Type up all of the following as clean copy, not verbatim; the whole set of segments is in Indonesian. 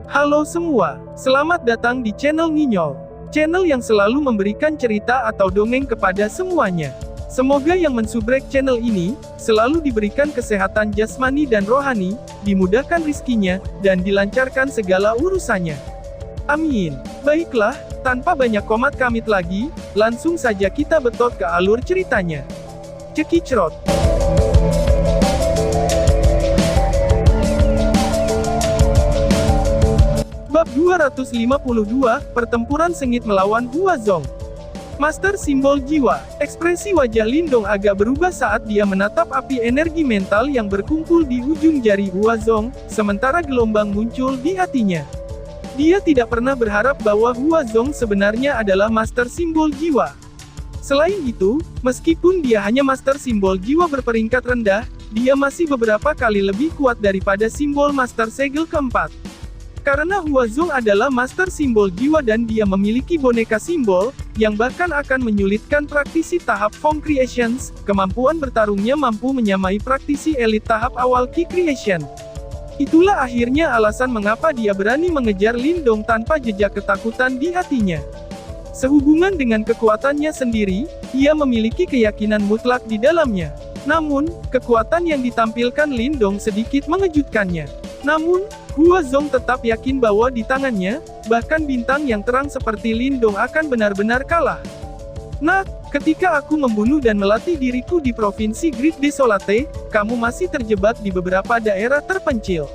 Halo semua, selamat datang di channel Nginyol. Channel yang selalu memberikan cerita atau dongeng kepada semuanya. Semoga yang mensubrek channel ini, selalu diberikan kesehatan jasmani dan rohani, dimudahkan rizkinya, dan dilancarkan segala urusannya. Amin. Baiklah, tanpa banyak komat kamit lagi, langsung saja kita betot ke alur ceritanya. Cekicrot. Bab 252, Pertempuran Sengit melawan Huazong. Master Simbol Jiwa. Ekspresi wajah Lindong agak berubah saat dia menatap api energi mental yang berkumpul di ujung jari Huazong, sementara gelombang muncul di hatinya. Dia tidak pernah berharap bahwa Huazong sebenarnya adalah Master Simbol Jiwa. Selain itu, meskipun dia hanya Master Simbol Jiwa berperingkat rendah, dia masih beberapa kali lebih kuat daripada simbol Master Segel keempat. Karena Huazong adalah Master Simbol Jiwa dan dia memiliki boneka simbol, yang bahkan akan menyulitkan praktisi tahap Form Creations, kemampuan bertarungnya mampu menyamai praktisi elit tahap awal Ki Creation. Itulah akhirnya alasan mengapa dia berani mengejar Lindong tanpa jejak ketakutan di hatinya. Sehubungan dengan kekuatannya sendiri, ia memiliki keyakinan mutlak di dalamnya. Namun, kekuatan yang ditampilkan Lindong sedikit mengejutkannya. Namun, Huazong tetap yakin bahwa di tangannya, bahkan bintang yang terang seperti Lindong akan benar-benar kalah. Nah, ketika aku membunuh dan melatih diriku di Provinsi Great Desolate, kamu masih terjebak di beberapa daerah terpencil.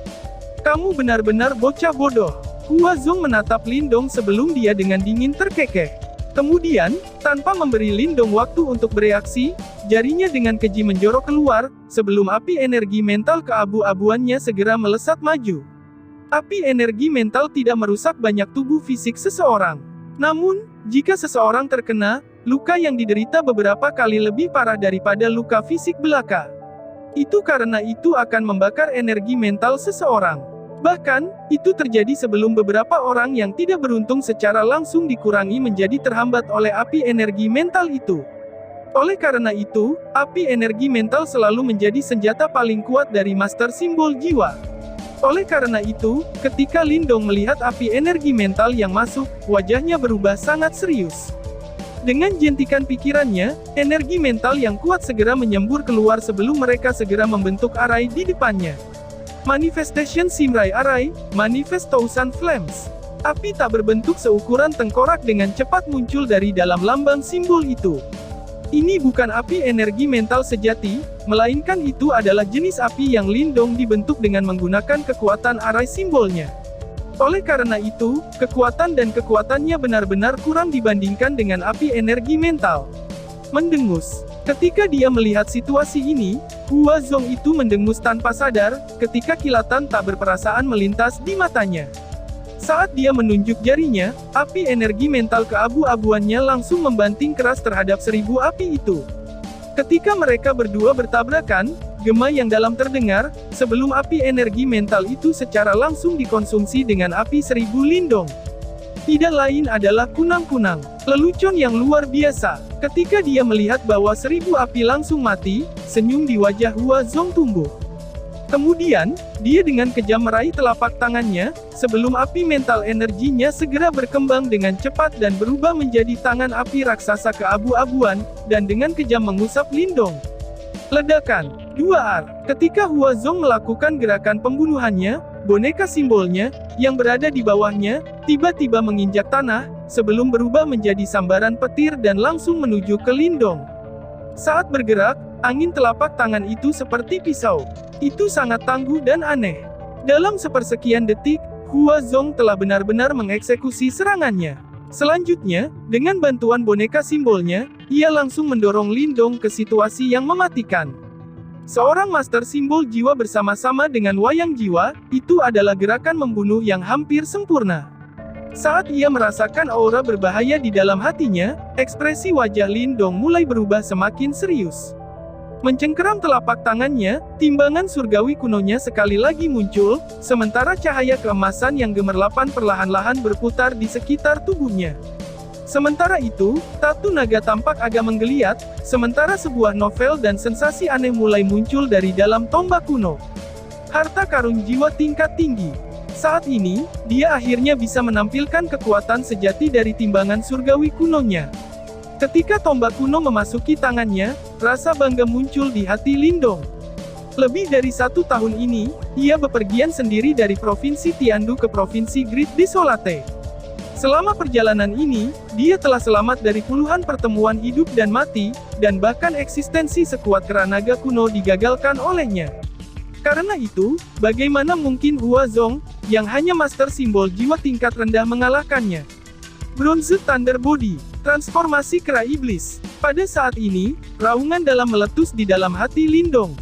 Kamu benar-benar bocah bodoh. Huazong menatap Lindong sebelum dia dengan dingin terkekeh. Kemudian, tanpa memberi Lindong waktu untuk bereaksi, jarinya dengan keji menjorok keluar, sebelum api energi mental keabu-abuannya segera melesat maju. Api energi mental tidak merusak banyak tubuh fisik seseorang. Namun, jika seseorang terkena, luka yang diderita beberapa kali lebih parah daripada luka fisik belaka. Itu karena itu akan membakar energi mental seseorang. Bahkan, itu terjadi sebelum beberapa orang yang tidak beruntung secara langsung dikurangi menjadi terhambat oleh api energi mental itu. Oleh karena itu, api energi mental selalu menjadi senjata paling kuat dari Master Simbol Jiwa. Oleh karena itu, ketika Lindong melihat api energi mental yang masuk, wajahnya berubah sangat serius. Dengan jentikan pikirannya, energi mental yang kuat segera menyembur keluar sebelum mereka segera membentuk arai di depannya. Manifestation Simrai Arai, Manifest Thousand Flames. Api tak berbentuk seukuran tengkorak dengan cepat muncul dari dalam lambang simbol itu. Ini bukan api energi mental sejati, melainkan itu adalah jenis api yang Lindong dibentuk dengan menggunakan kekuatan arai simbolnya. Oleh karena itu, kekuatan dan kekuatannya benar-benar kurang dibandingkan dengan api energi mental. Mendengus. Ketika dia melihat situasi ini, Huazong itu mendengus tanpa sadar, ketika kilatan tak berperasaan melintas di matanya. Saat dia menunjuk jarinya, api energi mental keabu-abuannya langsung membanting keras terhadap 1000 api itu. Ketika mereka berdua bertabrakan, gema yang dalam terdengar, sebelum api energi mental itu secara langsung dikonsumsi dengan api 1000 Lindong. Tidak lain adalah kunang-kunang, lelucon yang luar biasa. Ketika dia melihat bahwa 1000 api langsung mati, senyum di wajah Huazong tumbuh. Kemudian, dia dengan kejam meraih telapak tangannya, sebelum api mental energinya segera berkembang dengan cepat dan berubah menjadi tangan api raksasa keabu-abuan, dan dengan kejam mengusap Lindong. Ledakan. 2R. Ketika Huazong melakukan gerakan pembunuhannya, boneka simbolnya, yang berada di bawahnya, tiba-tiba menginjak tanah, sebelum berubah menjadi sambaran petir dan langsung menuju ke Lindong. Saat bergerak, angin telapak tangan itu seperti pisau. Itu sangat tangguh dan aneh. Dalam sepersekian detik, Huazong telah benar-benar mengeksekusi serangannya. Selanjutnya, dengan bantuan boneka simbolnya, ia langsung mendorong Lindong ke situasi yang mematikan. Seorang Master Simbol Jiwa bersama-sama dengan Wayang Jiwa, itu adalah gerakan membunuh yang hampir sempurna. Saat ia merasakan aura berbahaya di dalam hatinya, ekspresi wajah Lindong mulai berubah semakin serius. Mencengkeram telapak tangannya, timbangan surgawi kunonya sekali lagi muncul, sementara cahaya keemasan yang gemerlapan perlahan-lahan berputar di sekitar tubuhnya. Sementara itu, tatu naga tampak agak menggeliat, sementara sebuah novel dan sensasi aneh mulai muncul dari dalam tombak kuno. Harta karun jiwa tingkat tinggi. Saat ini, dia akhirnya bisa menampilkan kekuatan sejati dari timbangan surgawi kunonya. Ketika tombak kuno memasuki tangannya, rasa bangga muncul di hati Lindong. Lebih dari 1 tahun ini, ia bepergian sendiri dari Provinsi Tiandu ke Provinsi Great Desolate. Selama perjalanan ini, dia telah selamat dari puluhan pertemuan hidup dan mati, dan bahkan eksistensi sekuat kera naga kuno digagalkan olehnya. Karena itu, bagaimana mungkin Huazong, yang hanya master simbol jiwa tingkat rendah mengalahkannya? Bronze Thunder Body, transformasi kera iblis. Pada saat ini, raungan dalam meletus di dalam hati Lindong.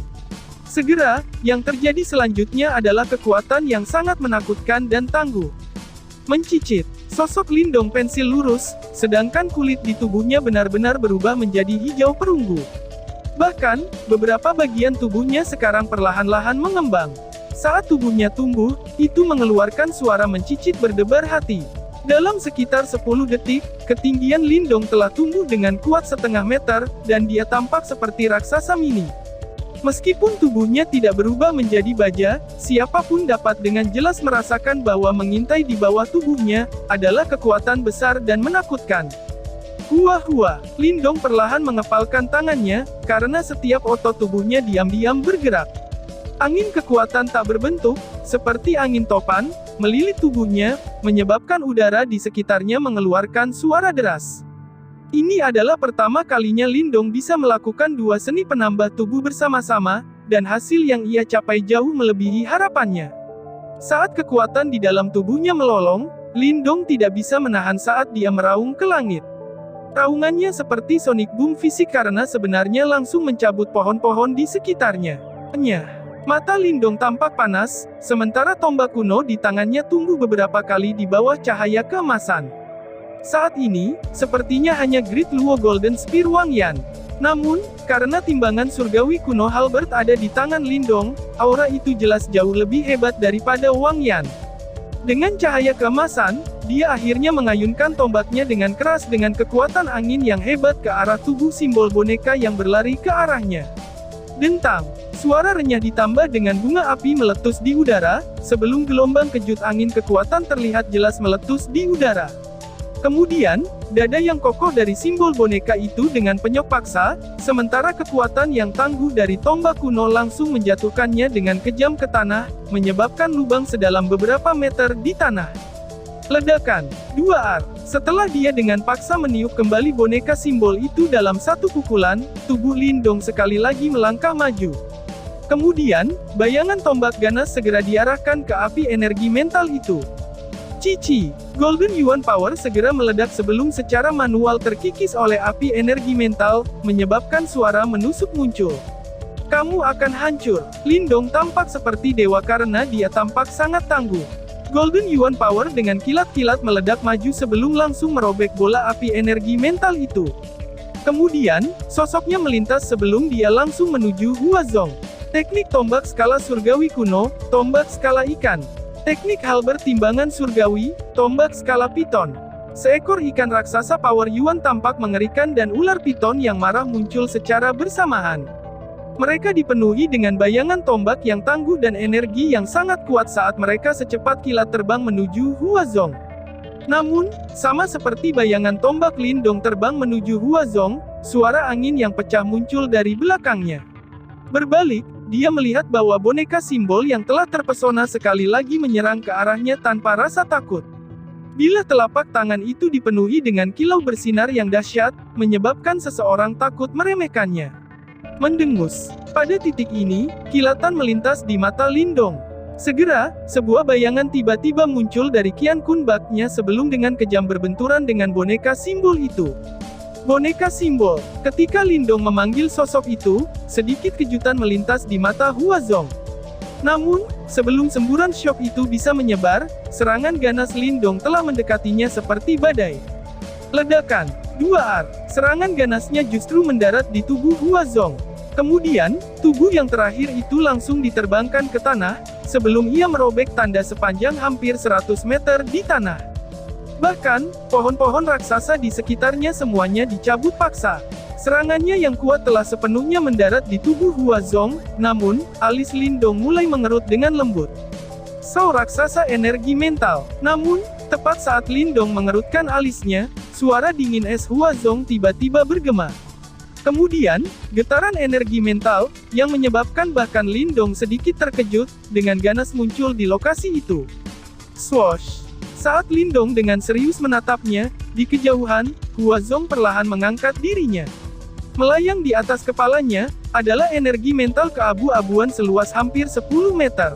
Segera, yang terjadi selanjutnya adalah kekuatan yang sangat menakutkan dan tangguh. Mencicit, sosok Lindong pensil lurus, sedangkan kulit di tubuhnya benar-benar berubah menjadi hijau perunggu. Bahkan, beberapa bagian tubuhnya sekarang perlahan-lahan mengembang. Saat tubuhnya tumbuh, itu mengeluarkan suara mencicit berdebar hati. Dalam sekitar 10 detik, ketinggian Lindong telah tumbuh dengan kuat setengah meter, dan dia tampak seperti raksasa mini. Meskipun tubuhnya tidak berubah menjadi baja, siapapun dapat dengan jelas merasakan bahwa mengintai di bawah tubuhnya adalah kekuatan besar dan menakutkan. Hua-hua, Lindong perlahan mengepalkan tangannya, karena setiap otot tubuhnya diam-diam bergerak. Angin kekuatan tak berbentuk, seperti angin topan, melilit tubuhnya, menyebabkan udara di sekitarnya mengeluarkan suara deras. Ini adalah pertama kalinya Lindong bisa melakukan 2 seni penambah tubuh bersama-sama, dan hasil yang ia capai jauh melebihi harapannya. Saat kekuatan di dalam tubuhnya melolong, Lindong tidak bisa menahan saat dia meraung ke langit. Raungannya seperti sonic boom fisik karena sebenarnya langsung mencabut pohon-pohon di sekitarnya. Mata Lindong tampak panas, sementara tombak kuno di tangannya tumbuh beberapa kali di bawah cahaya keemasan. Saat ini, sepertinya hanya Great Luo Golden Spear Wang Yan. Namun, karena timbangan surgawi kuno Halberd ada di tangan Lindong, aura itu jelas jauh lebih hebat daripada Wang Yan. Dengan cahaya keemasan, dia akhirnya mengayunkan tombaknya dengan keras dengan kekuatan angin yang hebat ke arah tubuh simbol boneka yang berlari ke arahnya. Dentang, suara renyah ditambah dengan bunga api meletus di udara, sebelum gelombang kejut angin kekuatan terlihat jelas meletus di udara. Kemudian, dada yang kokoh dari simbol boneka itu dengan penyok paksa, sementara kekuatan yang tangguh dari tombak kuno langsung menjatuhkannya dengan kejam ke tanah, menyebabkan lubang sedalam beberapa meter di tanah. Ledakan, 2 ar. Setelah dia dengan paksa meniup kembali boneka simbol itu dalam satu pukulan, tubuh Lindong sekali lagi melangkah maju. Kemudian, bayangan tombak ganas segera diarahkan ke api energi mental itu. Cici, Golden Yuan Power segera meledak sebelum secara manual terkikis oleh api energi mental, menyebabkan suara menusuk muncul. Kamu akan hancur. Lindong tampak seperti dewa karena dia tampak sangat tangguh. Golden Yuan Power dengan kilat-kilat meledak maju sebelum langsung merobek bola api energi mental itu. Kemudian, sosoknya melintas sebelum dia langsung menuju Huazong. Teknik tombak skala surgawi kuno, tombak skala ikan. Teknik Halberd timbangan surgawi, tombak skala piton. Seekor ikan raksasa power Yuan tampak mengerikan dan ular piton yang marah muncul secara bersamaan. Mereka dipenuhi dengan bayangan tombak yang tangguh dan energi yang sangat kuat saat mereka secepat kilat terbang menuju Huazong. Namun, sama seperti bayangan tombak Lindong terbang menuju Huazong, suara angin yang pecah muncul dari belakangnya. Berbalik, dia melihat bahwa boneka simbol yang telah terpesona sekali lagi menyerang ke arahnya tanpa rasa takut. Bila telapak tangan itu dipenuhi dengan kilau bersinar yang dahsyat, menyebabkan seseorang takut meremehkannya. Mendengus. Pada titik ini, kilatan melintas di mata Lindong. Segera, sebuah bayangan tiba-tiba muncul dari Qian Kun Baknya sebelum dengan kejam berbenturan dengan boneka simbol itu. Boneka simbol. Ketika Lindong memanggil sosok itu, sedikit kejutan melintas di mata Huazong. Namun, sebelum semburan syok itu bisa menyebar, serangan ganas Lindong telah mendekatinya seperti badai. Ledakan. 2 ar. Serangan ganasnya justru mendarat di tubuh Huazong. Kemudian, tubuh yang terakhir itu langsung diterbangkan ke tanah, sebelum ia merobek tanda sepanjang hampir 100 meter di tanah. Bahkan, pohon-pohon raksasa di sekitarnya semuanya dicabut paksa. Serangannya yang kuat telah sepenuhnya mendarat di tubuh Huazong, namun, alis Lindong mulai mengerut dengan lembut. Saw raksasa energi mental. Namun, tepat saat Lindong mengerutkan alisnya, suara dingin es Huazong tiba-tiba bergema. Kemudian, getaran energi mental, yang menyebabkan bahkan Lindong sedikit terkejut, dengan ganas muncul di lokasi itu. Swoosh! Saat Lindong dengan serius menatapnya, di kejauhan, Huazong perlahan mengangkat dirinya. Melayang di atas kepalanya, adalah energi mental keabu-abuan seluas hampir 10 meter.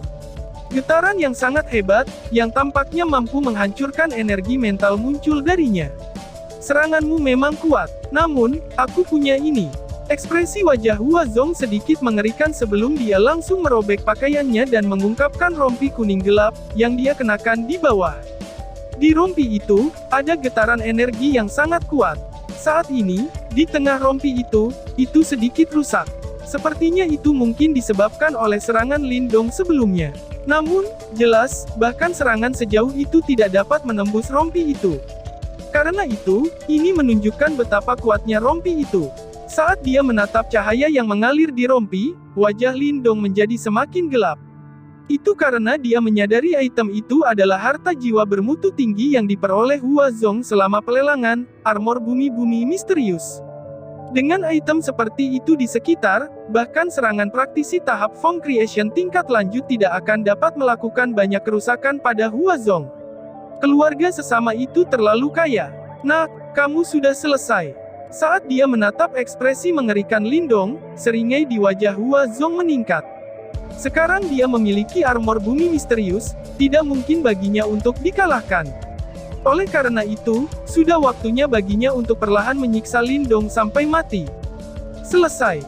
Getaran yang sangat hebat, yang tampaknya mampu menghancurkan energi mental muncul darinya. Seranganmu memang kuat, namun, aku punya ini. Ekspresi wajah Huazong sedikit mengerikan sebelum dia langsung merobek pakaiannya dan mengungkapkan rompi kuning gelap, yang dia kenakan di bawah. Di rompi itu, ada getaran energi yang sangat kuat. Saat ini, di tengah rompi itu sedikit rusak. Sepertinya itu mungkin disebabkan oleh serangan Lindong sebelumnya. Namun, jelas, bahkan serangan sejauh itu tidak dapat menembus rompi itu. Karena itu, ini menunjukkan betapa kuatnya rompi itu. Saat dia menatap cahaya yang mengalir di rompi, wajah Lindong menjadi semakin gelap. Itu karena dia menyadari item itu adalah harta jiwa bermutu tinggi yang diperoleh Huazong selama pelelangan, armor bumi-bumi misterius. Dengan item seperti itu di sekitar, bahkan serangan praktisi tahap Feng Creation tingkat lanjut tidak akan dapat melakukan banyak kerusakan pada Huazong. Keluarga sesama itu terlalu kaya. Nah, kamu sudah selesai. Saat dia menatap ekspresi mengerikan Lindong, seringai di wajah Huazong meningkat. Sekarang dia memiliki armor bumi misterius, tidak mungkin baginya untuk dikalahkan. Oleh karena itu, sudah waktunya baginya untuk perlahan menyiksa Lindong sampai mati. Selesai.